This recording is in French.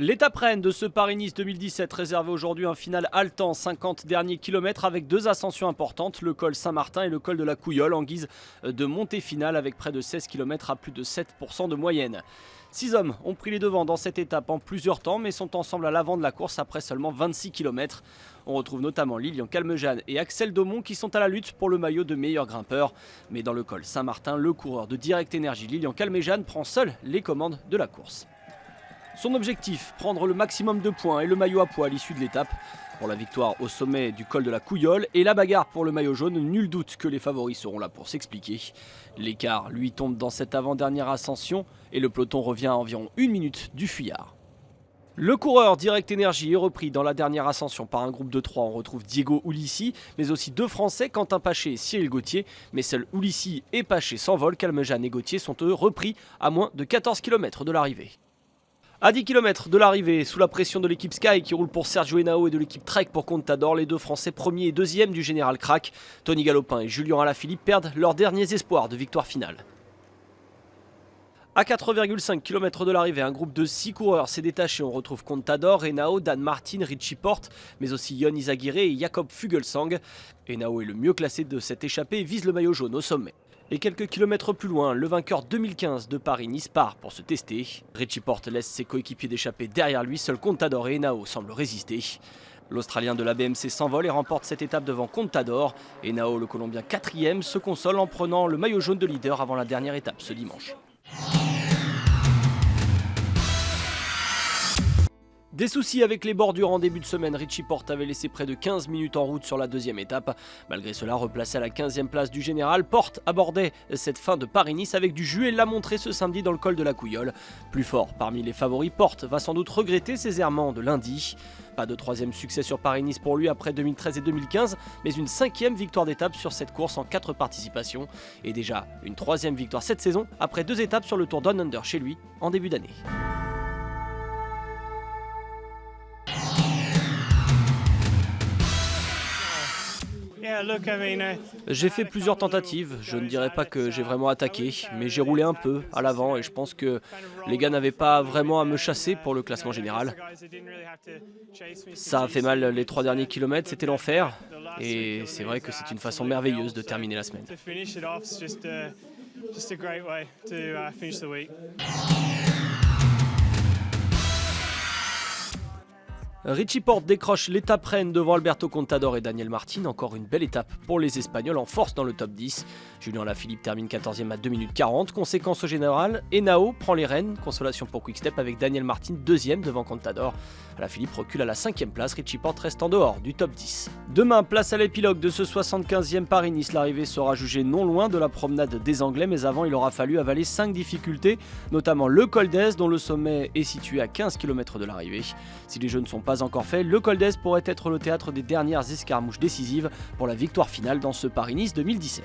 L'étape reine de ce Paris-Nice 2017 réservait aujourd'hui un final haletant, 50 derniers kilomètres avec deux ascensions importantes, le col Saint-Martin et le col de la Couillole en guise de montée finale avec près de 16 km à plus de 7% de moyenne. 6 hommes ont pris les devants dans cette étape en plusieurs temps mais sont ensemble à l'avant de la course après seulement 26 km. On retrouve notamment Lilian Calmejane et Axel Daumont qui sont à la lutte pour le maillot de meilleur grimpeur. Mais dans le col Saint-Martin, le coureur de Direct Energy Lilian Calmejane prend seul les commandes de la course. Son objectif, prendre le maximum de points et le maillot à poids à l'issue de l'étape. Pour la victoire au sommet du col de la Couillole et la bagarre pour le maillot jaune, nul doute que les favoris seront là pour s'expliquer. L'écart lui tombe dans cette avant-dernière ascension et le peloton revient à environ 1 minute du fuyard. Le coureur Direct Energy est repris dans la dernière ascension par un groupe de 3. On retrouve Diego Ulissi, mais aussi deux Français, Quentin Paché et Cyril Gauthier. Mais seuls Ulissi et Paché s'envolent, Calmejane et Gauthier sont eux repris à moins de 14 km de l'arrivée. À 10 km de l'arrivée, sous la pression de l'équipe Sky qui roule pour Sergio Henao et de l'équipe Trek pour Contador, les deux Français premiers et deuxièmes du Général Crac, Tony Galopin et Julien Alaphilippe perdent leurs derniers espoirs de victoire finale. À 4,5 km de l'arrivée, un groupe de 6 coureurs s'est détaché. On retrouve Contador, Henao, Dan Martin, Richie Porte, mais aussi Yon Izagirre et Jakob Fuglsang. Henao est le mieux classé de cette échappée et vise le maillot jaune au sommet. Et quelques kilomètres plus loin, le vainqueur 2015 de Paris-Nice part pour se tester. Richie Porte laisse ses coéquipiers d'échapper derrière lui, seul Contador et Henao semblent résister. L'Australien de la BMC s'envole et remporte cette étape devant Contador. Henao, le Colombien 4e, se console en prenant le maillot jaune de leader avant la dernière étape ce dimanche. Des soucis avec les bordures en début de semaine, Richie Porte avait laissé près de 15 minutes en route sur la deuxième étape. Malgré cela, replacé à la 15e place du général, Porte abordait cette fin de Paris-Nice avec du jus et l'a montré ce samedi dans le col de la Couillole. Plus fort parmi les favoris, Porte va sans doute regretter ses errements de lundi. Pas de troisième succès sur Paris-Nice pour lui après 2013 et 2015, mais une 5e victoire d'étape sur cette course en 4 participations. Et déjà une 3e victoire cette saison après 2 étapes sur le Tour Down Under chez lui en début d'année. J'ai fait plusieurs tentatives, je ne dirais pas que j'ai vraiment attaqué, mais j'ai roulé un peu à l'avant et je pense que les gars n'avaient pas vraiment à me chasser pour le classement général. Ça a fait mal les 3 derniers kilomètres, c'était l'enfer et c'est vrai que c'est une façon merveilleuse de terminer la semaine. Richie Porte décroche l'étape reine devant Alberto Contador et Daniel Martin. Encore une belle étape pour les Espagnols en force dans le top 10. Julien Alaphilippe termine 14e à 2 minutes 40. Conséquence au général, Henao prend les rênes. Consolation pour Quickstep avec Daniel Martin 2e devant Contador. Alaphilippe recule à la 5e place. Richie Porte reste en dehors du top 10. Demain, place à l'épilogue de ce 75e Paris-Nice. L'arrivée sera jugée non loin de la promenade des Anglais. Mais avant, il aura fallu avaler 5 difficultés, notamment le col d'Ez dont le sommet est situé à 15 km de l'arrivée. Si les jeux ne sont pas encore fait, le col d'Ez pourrait être le théâtre des dernières escarmouches décisives pour la victoire finale dans ce Paris-Nice 2017.